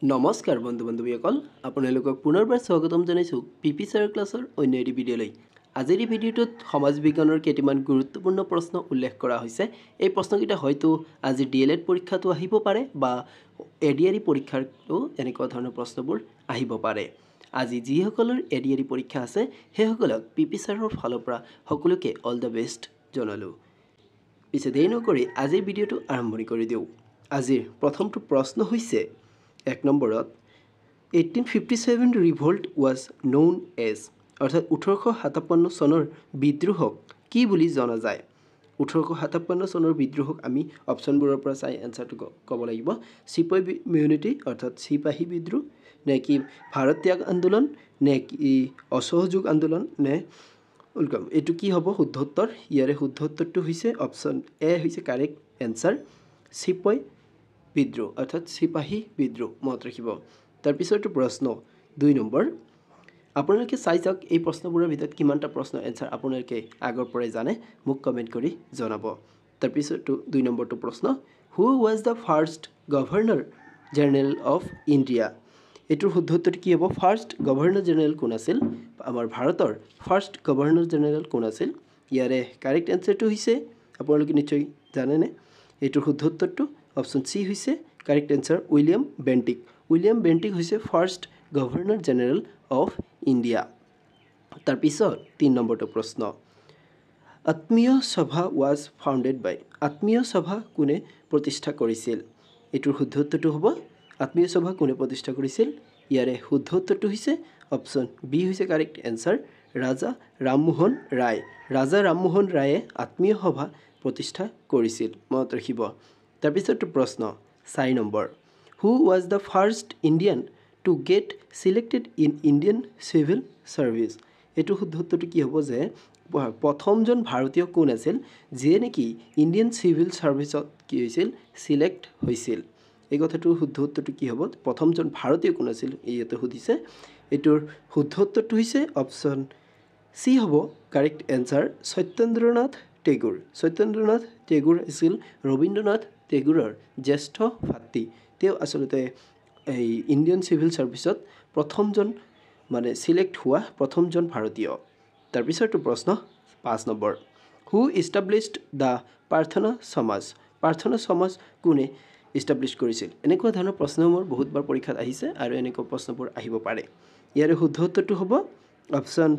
নমস্কাৰ বন্ধু বান্ধৱীসকল আপোনালোকক পুনৰবাৰ স্বাগতম জনাইছোঁ পিপি ছাৰ ক্লাছৰ অন্য এটি ভিডিঅ'লৈ। আজিৰ এই ভিডিঅ'টোত সমাজ বিজ্ঞানৰ কেইটামান গুৰুত্বপূৰ্ণ প্ৰশ্ন উল্লেখ কৰা হৈছে। এই প্ৰশ্নকেইটা হয়তো আজি DLED পৰীক্ষাটো আহিব পাৰে বা ADRE পৰীক্ষাতো এনেকুৱা ধৰণৰ প্ৰশ্নবোৰ আহিব পাৰে। আজি যিসকলৰ ADRE পৰীক্ষা আছে সেইসকলক পিপি ছাৰৰ ফালৰ পৰা সকলোকে অল দ্য বেষ্ট জনালোঁ। পিছে দেৰি নকৰি আজিৰ ভিডিঅ'টো আৰম্ভণি কৰি দিওঁ। আজিৰ প্ৰথমটো প্ৰশ্ন হৈছে 1 নম্বৰত 1857 ৰিভল্ট ৱাজ নউন এজ অৰ্থাৎ 1857 চনৰ বিদ্ৰোহক কি বুলি জনা যায়। 1857 চনৰ বিদ্ৰোহক আমি অপশ্যনবোৰৰ পৰা চাই এনসাৰটো ক'ব লাগিব। চিপাহী মিউনিটি অৰ্থাৎ চিপাহী বিদ্ৰোহ নে কি ভাৰত ত্যাগ আন্দোলন নে কি অসহযোগ আন্দোলন নে উল্কাম এইটো কি হ'ব শুদ্ধ উত্তৰ। ইয়াৰে শুদ্ধ উত্তৰটো হৈছে অপশ্যন এ হৈছে কাৰেক্ট এনসাৰ চিপাহী বিদ্ৰোহ অৰ্থাৎ চিপাহী বিদ্ৰোহ মনত ৰাখিব। তাৰপিছৰটো প্ৰশ্ন 2 নম্বৰ আপোনালোকে চাই যাওক এই প্ৰশ্নবোৰৰ ভিতৰত কিমানটা প্ৰশ্ন এনসাৰ আপোনালোকে আগৰ পৰাই জানে মোক কমেণ্ট কৰি জনাব। তাৰপিছৰটো 2 নম্বৰটো প্ৰশ্ন হু was the first governor general of India. এইটোৰ শুদ্ধ উত্তৰটো কি হ'ব ফাৰ্ষ্ট গভৰ্ণৰ জেনেৰেল কোন আছিল আমাৰ ভাৰতৰ ফাৰ্ষ্ট গভৰ্ণৰ জেনেৰেল কোন আছিল। ইয়াৰে কাৰেক্ট এনসাৰটো হৈছে আপোনালোকে নিশ্চয় জানেনে এইটোৰ শুদ্ধ উত্তৰটো অপশ্যন চি হৈছে correct answer William Bentinck. William Bentinck হৈছে first governor general of India. তাৰপিছত 3 নম্বৰটো প্ৰশ্ন আত্মীয় সভা ৱাজ ফাউণ্ডেড বাই আত্মীয় সভা কোনে প্ৰতিষ্ঠা কৰিছিল। এইটোৰ শুদ্ধ উত্তৰটো হ'ব আত্মীয় সভা কোনে প্ৰতিষ্ঠা কৰিছিল। ইয়াৰে শুদ্ধ উত্তৰটো হৈছে অপশ্যন বি হৈছে কাৰেক্ট এনসাৰ ৰাজা ৰামমোহন ৰায়। ৰাজা ৰামমোহন ৰায়ে আত্মীয় সভা প্ৰতিষ্ঠা কৰিছিল মনত ৰাখিব। তাৰপিছৰটো প্ৰশ্ন 4 number who was the first Indian to get selected in Indian civil service. এইটো শুদ্ধ উত্তৰটো কি হ'ব যে প্ৰথমজন ভাৰতীয় কোন আছিল যিয়ে নেকি ইণ্ডিয়ান চিভিল ছাৰ্ভিচত কি হৈছিল ছিলেক্ট হৈছিল। এই কথাটোৰ শুদ্ধ উত্তৰটো কি হ'ব প্ৰথমজন ভাৰতীয় কোন আছিল ইয়াতে সুধিছে। এইটোৰ শুদ্ধ উত্তৰটো হৈছে অপশ্যন চি হ'ব কাৰেক্ট এনসাৰ সত্যেন্দ্ৰনাথ টেগোৰ। সত্যেন্দ্ৰনাথ টেগোৰ আছিল ৰবীন্দ্ৰনাথ টেগোৰৰ জ্যেষ্ঠ ভাতৃ। তেওঁ আচলতে এই ইণ্ডিয়ান চিভিল ছাৰ্ভিচত প্ৰথমজন মানে ছিলেক্ট হোৱা প্ৰথমজন ভাৰতীয়। তাৰপিছৰটো প্ৰশ্ন 5 নম্বৰ হু ইষ্টাব্লিছড দ্য প্ৰাৰ্থনা সমাজ। প্ৰাৰ্থনা সমাজ কোনে ইষ্টাব্লিছ কৰিছিল। এনেকুৱা ধৰণৰ প্ৰশ্নবোৰ বহুতবাৰ পৰীক্ষাত আহিছে আৰু এনেকুৱা প্ৰশ্নবোৰ আহিব পাৰে। ইয়াৰে শুদ্ধ উত্তৰটো হ'ব অপশ্যন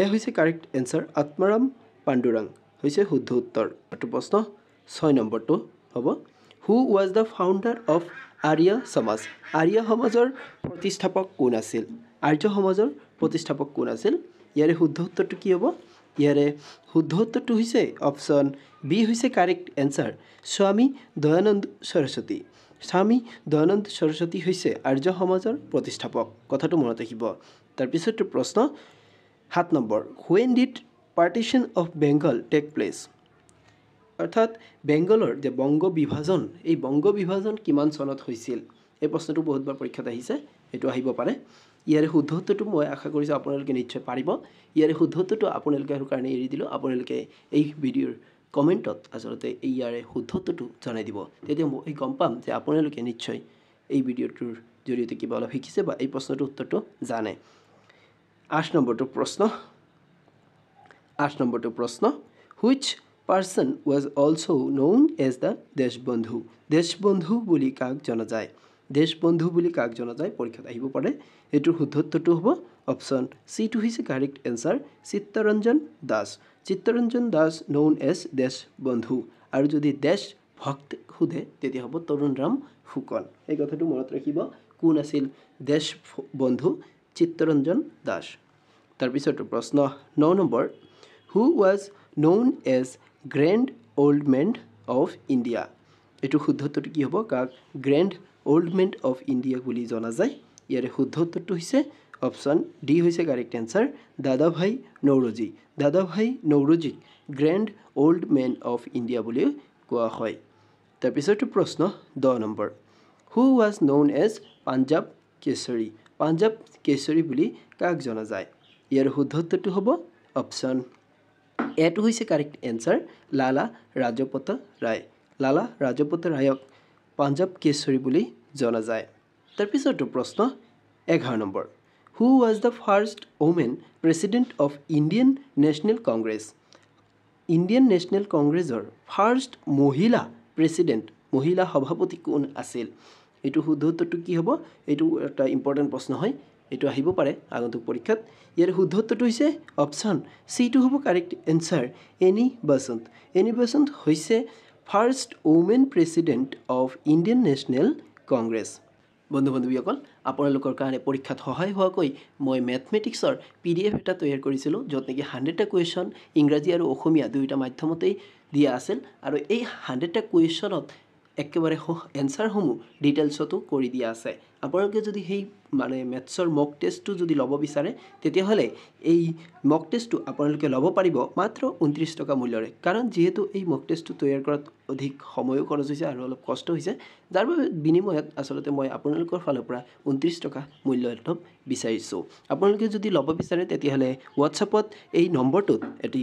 এ হৈছে কাৰেক্ট এনসাৰ আত্মাৰাম পাণ্ডুৰাং হৈছে শুদ্ধ উত্তৰ। এইটো প্ৰশ্ন 6 নম্বৰটো হ'ব who was the founder of Arya Samaj. Arya সমাজৰ প্ৰতিষ্ঠাপক কোন আছিল। আৰ্য সমাজৰ প্ৰতিষ্ঠাপক কোন আছিল। ইয়াৰে শুদ্ধ উত্তৰটো কি হ'ব ইয়াৰে শুদ্ধ উত্তৰটো হৈছে অপশ্যন বি হৈছে কাৰেক্ট এনসাৰ স্বামী দয়ানন্দ সৰস্বতী। স্বামী দয়ানন্দ সৰস্বতী হৈছে আৰ্য সমাজৰ প্ৰতিষ্ঠাপক কথাটো মনত ৰাখিব। তাৰপিছতো প্ৰশ্ন 7 নম্বৰ when did partition of Bengal take place. অৰ্থাৎ বেংগলৰ যে বংগ বিভাজন এই বংগ বিভাজন কিমান চনত হৈছিল। এই প্ৰশ্নটো বহুতবাৰ পৰীক্ষাত আহিছে এইটো আহিব পাৰে। ইয়াৰে শুদ্ধ উত্তৰটো মই আশা কৰিছোঁ আপোনালোকে নিশ্চয় পাৰিব। ইয়াৰে শুদ্ধ উত্তৰটো আপোনালোকৰ কাৰণে এৰি দিলোঁ। আপোনালোকে এই ভিডিঅ'ৰ কমেণ্টত আচলতে ইয়াৰে শুদ্ধ উত্তৰটো জনাই দিব তেতিয়া মই গম পাম যে আপোনালোকে নিশ্চয় এই ভিডিঅ'টোৰ জৰিয়তে কিবা অলপ শিকিছে বা এই প্ৰশ্নটোৰ উত্তৰটো জানে। 8 নম্বৰটো প্ৰশ্ন which person was also' known as the Deshbandhu. Deshbandhu বুলি কাক জনা যায়। দেশবন্ধু বুলি কাক জনা যায় পৰীক্ষাত আহিব পাৰে। এইটোৰ শুদ্ধ উত্তৰটো হ'ব অপশ্যন চিটো হৈছে correct answer Chittaranjan Das. Chittaranjan Das known as Deshbandhu আৰু যদি দেশ ভক্ত সোধে তেতিয়া হ'ব তৰুণৰাম ফুকন। এই কথাটো মনত ৰাখিব কোন আছিল দেশবন্ধু চিত্তৰঞ্জন দাস। তাৰপিছতো প্ৰশ্ন 9 number who was known as grand old man of India. এইটো শুদ্ধ উত্তৰটো কি হ'ব কাক grand old man of India বুলি জনা যায়। ইয়াৰে শুদ্ধ উত্তৰটো হৈছে অপশ্যন ডি হৈছে কাৰেক্ট এনসাৰ দাদাভাই নৌৰোজী। দাদাভাই নৌৰোজীক grand old man of India বুলি কোৱা হয়। তাৰপিছতো প্ৰশ্ন 10 number who was known as Punjab Kesari. Punjab Kesari বুলি কাক জনা যায়। ইয়াৰ শুদ্ধ উত্তৰটো হ'ব অপশ্যন এটো হৈছে কাৰেক্ট এনসাৰ লালা ৰাজপত ৰায়। লালা ৰাজপত ৰায়ক পাঞ্জাৱ কেশৰী বুলি জনা যায়। তাৰপিছৰটো প্ৰশ্ন 11 number who was the first women president of Indian national Congress Indian national কংগ্ৰেছৰ ফাৰ্ষ্ট মহিলা প্ৰেছিডেণ্ট মহিলা সভাপতি কোন আছিল এইটো শুদ্ধ উত্তৰটো কি হ'ব এইটো এটা ইম্পৰ্টেণ্ট প্ৰশ্ন হয় এইটো আহিব পাৰে আগন্তুক পৰীক্ষাত ইয়াৰ শুদ্ধ উত্তৰটো হৈছে অপশ্যন চিটো হ'ব কাৰেক্ট এনচাৰ এনি বেচেণ্ট হৈছে first women president of Indian national Congress বন্ধু বান্ধৱীসকল আপোনালোকৰ কাৰণে পৰীক্ষাত সহায় হোৱাকৈ মই মেথমেটিক্সৰ PDF এটা তৈয়াৰ কৰিছিলোঁ য'ত নেকি 100টা কুৱেশ্যন ইংৰাজী আৰু অসমীয়া দুয়োটা মাধ্যমতেই দিয়া আছিল আৰু এই 100টা কুৱেশ্যনত একেবাৰে এনচাৰসমূহ ডিটেইলছতো কৰি দিয়া আছে আপোনালোকে যদি সেই মানে মেথছৰ মক টেষ্টটো যদি ল'ব বিচাৰে তেতিয়াহ'লে এই মক টেষ্টটো আপোনালোকে ল'ব পাৰিব মাত্ৰ 29 টকা মূল্যৰে কাৰণ যিহেতু এই মক টেষ্টটো তৈয়াৰ কৰাত অধিক সময়ো খৰচ হৈছে আৰু অলপ কষ্ট হৈছে যাৰ বাবে বিনিময়ত আচলতে মই আপোনালোকৰ ফালৰ পৰা 29 টকা মূল্য অলপ বিচাৰিছোঁ আপোনালোকে যদি ল'ব বিচাৰে তেতিয়াহ'লে হোৱাটছআপত এই নম্বৰটোত এটি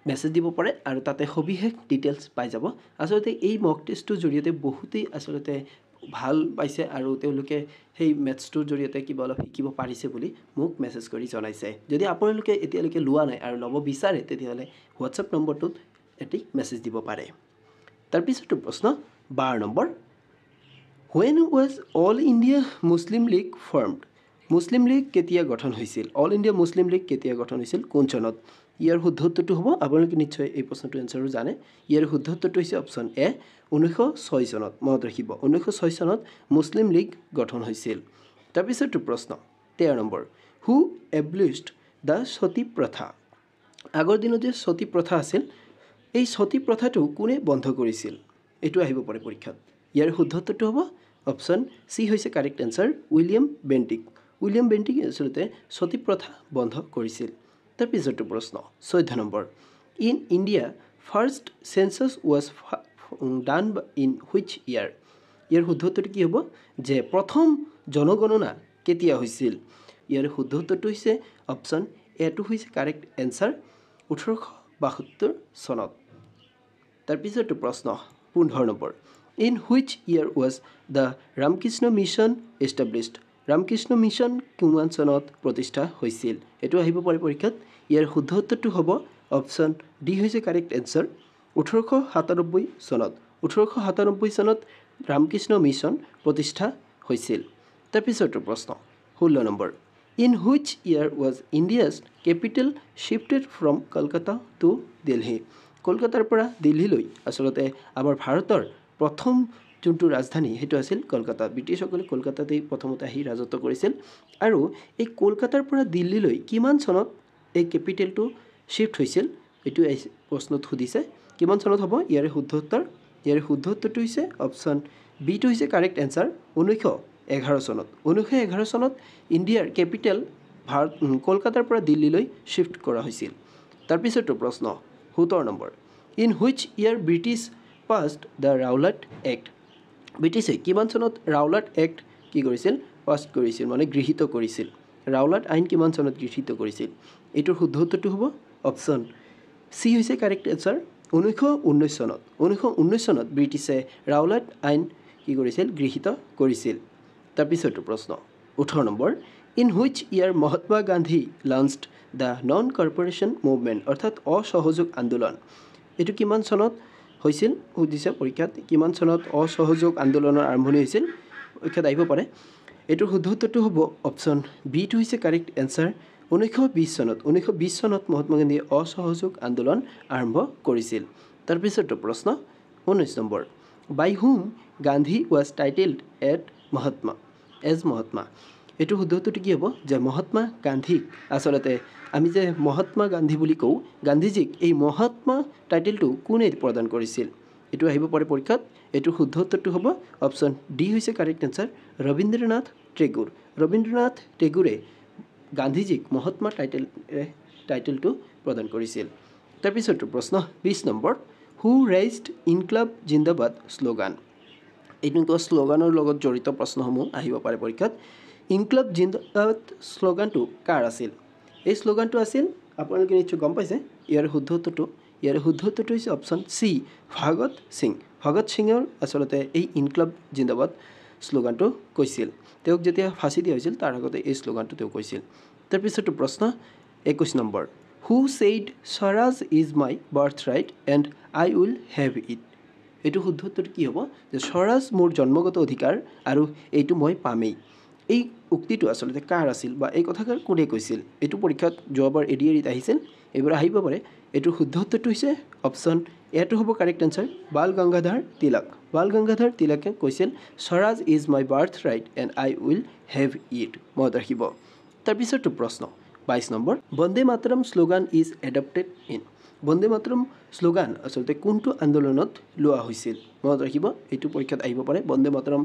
মেছেজ দিব পাৰে আৰু তাতে সবিশেষ ডিটেইলছ পাই যাব আচলতে এই মক টেষ্টটোৰ জৰিয়তে বহুতেই আচলতে ভাল পাইছে আৰু তেওঁলোকে সেই মেথছটোৰ জৰিয়তে কিবা অলপ শিকিব পাৰিছে বুলি মোক মেছেজ কৰি জনাইছে যদি আপোনালোকে এতিয়ালৈকে লোৱা নাই আৰু ল'ব বিচাৰে তেতিয়াহ'লে হোৱাটছআপ নম্বৰটোত এটি মেছেজ দিব পাৰে তাৰপিছতো প্ৰশ্ন 12 number When was All India Muslim League formed? Muslim league কেতিয়া গঠন হৈছিল অল ইণ্ডিয়া মুছলিম লীগ কেতিয়া গঠন হৈছিল কোন চনত ইয়াৰ শুদ্ধ উত্তৰটো হ'ব আপোনালোকে নিশ্চয় এই প্ৰশ্নটোৰ এনচাৰো জানে ইয়াৰ শুদ্ধ উত্তৰটো হৈছে অপশ্যন এ 1906 চনত মনত ৰাখিব 1906 চনত মুছলিম লীগ গঠন হৈছিল তাৰপিছৰটো প্ৰশ্ন 13 নম্বৰ হু এবলিশ্ড দ্য সতী প্ৰথা আগৰ দিনত যে সতী প্ৰথা আছিল এই সতী প্ৰথাটো কোনে বন্ধ কৰিছিল এইটো আহিব পাৰে পৰীক্ষাত ইয়াৰ শুদ্ধ উত্তৰটো হ'ব অপশ্যন সি হৈছে কাৰেক্ট এনচাৰ উইলিয়াম বেণ্টিক আচলতে সতী প্ৰথা বন্ধ কৰিছিল তাৰপিছৰটো প্ৰশ্ন 14 number in India first census was done in which year ইয়াৰ শুদ্ধ উত্তৰটো কি হ'ব যে প্ৰথম জনগণনা কেতিয়া হৈছিল ইয়াৰ শুদ্ধ উত্তৰটো হৈছে অপশ্যন এটো হৈছে কাৰেক্ট এনচাৰ 1872 চনত তাৰপিছৰটো প্ৰশ্ন 15 নম্বৰ in which year was the Ramakrishna Mission established Ramakrishna Mission কিমান চনত প্ৰতিষ্ঠা হৈছিল এইটো আহিব পাৰে পৰীক্ষাত ইয়াৰ শুদ্ধ উত্তৰটো হ'ব অপশ্যন ডি হৈছে কাৰেক্ট এনচাৰ 1897 চনত ৰামকৃষ্ণ মিছন প্ৰতিষ্ঠা হৈছিল তাৰপিছৰটো প্ৰশ্ন 16 নম্বৰ in which year was India's capital shifted from Kolkata to Delhi কলকাতাৰ পৰা দিল্লীলৈ আচলতে আমাৰ ভাৰতৰ প্ৰথম যোনটো ৰাজধানী সেইটো আছিল কলকাতা ব্ৰিটিছসকলে কলকাতাতেই প্ৰথমতে আহি ৰাজত্ব কৰিছিল আৰু এই কলকাতাৰ পৰা দিল্লীলৈ কিমান চনত এই কেপিটেলটো শিফট হৈছিল এইটো প্ৰশ্নত সুধিছে কিমান চনত হ'ব ইয়াৰ শুদ্ধ উত্তৰটো হৈছে অপশ্যন বিটো হৈছে কাৰেক্ট এনচাৰ 1911 চনত ইণ্ডিয়াৰ কেপিটেল কলকাতাৰ পৰা দিল্লীলৈ শিফট কৰা হৈছিল তাৰপিছৰটো প্ৰশ্ন 17 number in which year British passed the Rowlatt act ব্ৰিটিছে কিমান চনত ৰাউলাট এক্ট কি কৰিছিল পাছ কৰিছিল মানে গৃহীত কৰিছিল ৰাউলাট আইন কিমান চনত গৃহীত কৰিছিল এইটোৰ শুদ্ধ উত্তৰটো হ'ব অপশ্যন সি হৈছে কাৰেক্ট এনচাৰ 1919 চনত ব্ৰিটিছে ৰাউলাট আইন কি কৰিছিল গৃহীত কৰিছিল তাৰপিছৰটো প্ৰশ্ন 18 number in which year Mahatma Gandhi launched the non corporation movement অৰ্থাৎ অসহযোগ আন্দোলন এইটো কিমান চনত হৈছিল সুধিছে পৰীক্ষাত কিমান চনত অসহযোগ আন্দোলনৰ আৰম্ভণি হৈছিল পৰীক্ষাত আহিব পাৰে এইটোৰ শুদ্ধ উত্তৰটো হ'ব অপশ্যন বিটো হৈছে কাৰেক্ট এনচাৰ 1920 চনত মহাত্মা গান্ধীয়ে অসহযোগ আন্দোলন আৰম্ভ কৰিছিল তাৰপিছৰটো প্ৰশ্ন 19 নম্বৰ by whom Gandhi was titled Mahatma এইটো শুদ্ধ উত্তৰটো কি হ'ব যে মহাত্মা গান্ধীক আচলতে আমি যে মহাত্মা গান্ধী বুলি কওঁ গান্ধীজীক এই মহাত্মা টাইটেলটো কোনে প্ৰদান কৰিছিল এইটো আহিব পাৰে পৰীক্ষাত এইটোৰ শুদ্ধ উত্তৰটো হ'ব অপশ্যন ডি হৈছে কাৰেক্ট এনচাৰ ৰবীন্দ্ৰনাথ টেগোৰে গান্ধীজীক মহাত্মা টাইটেলটো প্ৰদান কৰিছিল তাৰপিছৰটো প্ৰশ্ন 20 নম্বৰ হু ৰেইজড ইনকলাব জিন্দাবাদ শ্লোগান এইটো শ্লোগানৰ লগত জড়িত প্ৰশ্নসমূহ আহিব পাৰে পৰীক্ষাত ইনকলাব জিন্দাবাদ শ্লোগানটো কাৰ আছিল এই শ্লোগানটো আছিল আপোনালোকে নিশ্চয় গম পাইছে ইয়াৰ শুদ্ধ উত্তৰটো হৈছে অপশ্যন চি ভগত সিঙৰ আচলতে এই ইনকলাব জিন্দাবাদ শ্লোগানটো কৈছিল তেওঁক যেতিয়া ফাঁচি দিয়া হৈছিল তাৰ আগতে এই শ্লোগানটো তেওঁ কৈছিল তাৰ পিছৰটো প্ৰশ্ন 21 number who said Swaraj is my birth right and I will have it এইটো শুদ্ধ উত্তৰটো কি হ'ব যে স্বৰাজ মোৰ জন্মগত অধিকাৰ আৰু এইটো মই পামেই এই উক্তিটো আসলে কাৰ আছিল বা এই কথাষাৰ কোনে কৈছিল এইটো পৰীক্ষাত যোৱাবাৰ এডিআৰিত আহিছিল এইবাৰ আহিব পাৰে এইটো শুদ্ধ উত্তৰটো হৈছে অপশ্যন এটো হ'ব কাৰেক্ট আনসাৰ বাল গংগাধৰ তিলকে কৈছিল Swaraj is my birth right and I will have it মনত ৰাখিব তাৰ পিছৰটো প্ৰশ্ন 22 number Vande Mataram slogan is adopted in Vande Mataram slogan আসলে কোনটো আন্দোলনত লোৱা হৈছিল মনত ৰাখিব এইটো পৰীক্ষাত আহিব পাৰে বন্দে মাতৰম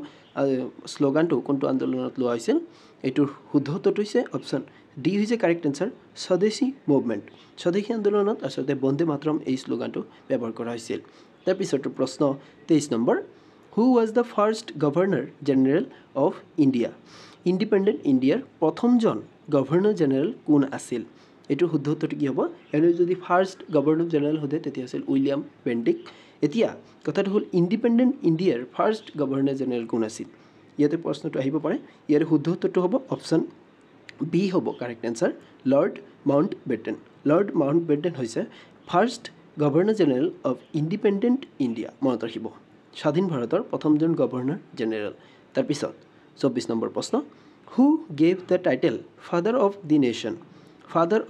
শ্লোগানটো কোনটো আন্দোলনত লোৱা হৈছিল এইটোৰ শুদ্ধ উত্তৰটো হৈছে অপশ্যন ডি হৈছে কাৰেক্ট আনসাৰ স্বদেশী মুভমেণ্ট স্বদেশী আন্দোলনত আসলে বন্দে মাতৰম এই শ্লোগানটো ব্যৱহাৰ কৰা হৈছিল তাৰ পিছৰটো প্ৰশ্ন 23 number who was the first governor general of India independent ইণ্ডিয়াৰ প্ৰথমজন গভৰ্ণৰ জেনেৰেল কোন আছিল এইটোৰ শুদ্ধ উত্তৰটো কি হ'ব এনে যদি ফাৰ্ষ্ট গভৰ্ণৰ জেনেৰেল হ'লে তেতিয়া আছিল উইলিয়াম বেণ্টিক এতিয়া কথাটো হ'ল ইণ্ডিপেণ্ডেণ্ট ইণ্ডিয়াৰ ফাৰ্ষ্ট গভৰ্ণৰ জেনেৰেল কোন আছিল ইয়াতে প্ৰশ্নটো আহিব পাৰে ইয়াৰ শুদ্ধ উত্তৰটো হ'ব অপশ্যন বি হ'ব কাৰেক্ট আনসাৰ লৰ্ড মাউণ্ট বেটেন হৈছে first governor general of independent India মনত ৰাখিব স্বাধীন ভাৰতৰ প্ৰথমজন গভৰ্ণৰ জেনেৰেল তাৰপিছত 24 নম্বৰ প্ৰশ্ন who gave the title father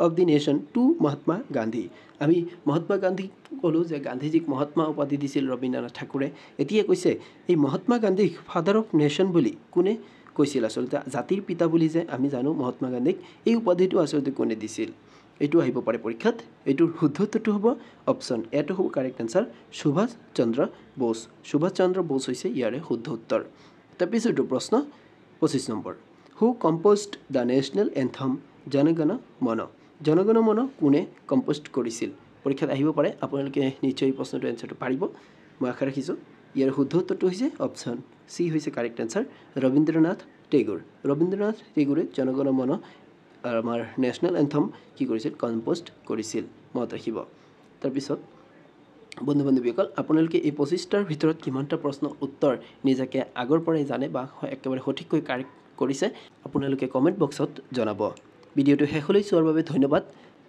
of the nation to Mahatma Gandhi আমি মহাত্মা গান্ধীক ক'লোঁ যে গান্ধীজীক মহাত্মা উপাধি দিছিল ৰবীন্দ্ৰনাথ ঠাকুৰে এতিয়া কৈছে এই মহাত্মা গান্ধীক ফাদাৰ অফ নেশ্যন বুলি কোনে কৈছিল আসলে জাতিৰ পিতা বুলি যে আমি জানো মহাত্মা গান্ধীক এই উপাধিটো আসলে কোনে দিছিল এইটো আহিব পাৰে পৰীক্ষাত এইটোৰ শুদ্ধ উত্তৰটো হ'ব অপশ্যন এটো হ'ব কাৰেক্ট আনসাৰ সুভাষ চন্দ্ৰ বোস হৈছে ইয়াৰে শুদ্ধ উত্তৰ তাৰপিছৰটো প্ৰশ্ন 25 number who composed the national anthem Jana Gana কোনে কম্প'জ কৰিছিল পৰীক্ষাত আহিব পাৰে আপোনালোকে নিশ্চয় এই প্ৰশ্নটো এনসাৰটো পাৰিব মই আশা ৰাখিছোঁ ইয়াৰ শুদ্ধ উত্তৰটো হৈছে অপশ্যন সি হৈছে কাৰেক্ট আনসাৰ ৰবীন্দ্ৰনাথ টেগোৰে জনগণ মন আমাৰ নেশ্যনেল এন্থম কি কৰিছিল কম্প'জ কৰিছিল মনত ৰাখিব তাৰপিছত বন্ধু বান্ধৱীসকল আপোনালোকে এই 25টাৰ ভিতৰত কিমানটা প্ৰশ্ন উত্তৰ নিজাকে আগৰ পৰাই জানে বা একেবাৰে সঠিককৈ কাৰেক্ট কৰিছে আপোনালোকে কমেণ্ট বক্সত জনাব ভিডিঅ'টো শেষলৈ চোৱাৰ বাবে ধন্যবাদ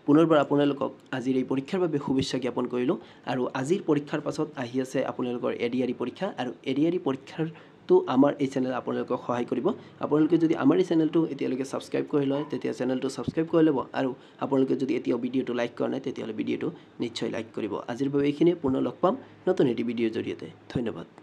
পুনৰবাৰ আপোনালোকক আজিৰ এই পৰীক্ষাৰ বাবে শুভেচ্ছা জ্ঞাপন কৰিলোঁ আৰু আজিৰ পৰীক্ষাৰ পাছত আহি আছে আপোনালোকৰ এডিআৰি পৰীক্ষা আৰু এডিআৰি পৰীক্ষাৰটো আমাৰ এই চেনেল আপোনালোকক সহায় কৰিব আপোনালোকে যদি আমাৰ এই চেনেলটো এতিয়ালৈকে ছাবস্ক্ৰাইব কৰি লয় তেতিয়া চেনেলটো ছাবস্ক্ৰাইব কৰি ল'ব আৰু আপোনালোকে যদি এতিয়াও ভিডিঅ'টো লাইক কৰা নাই তেতিয়াহ'লে ভিডিঅ'টো নিশ্চয় লাইক কৰিব আজিৰ বাবে এইখিনিয়ে পুনৰ লগ পাম নতুন এটি ভিডিঅ'ৰ জৰিয়তে ধন্যবাদ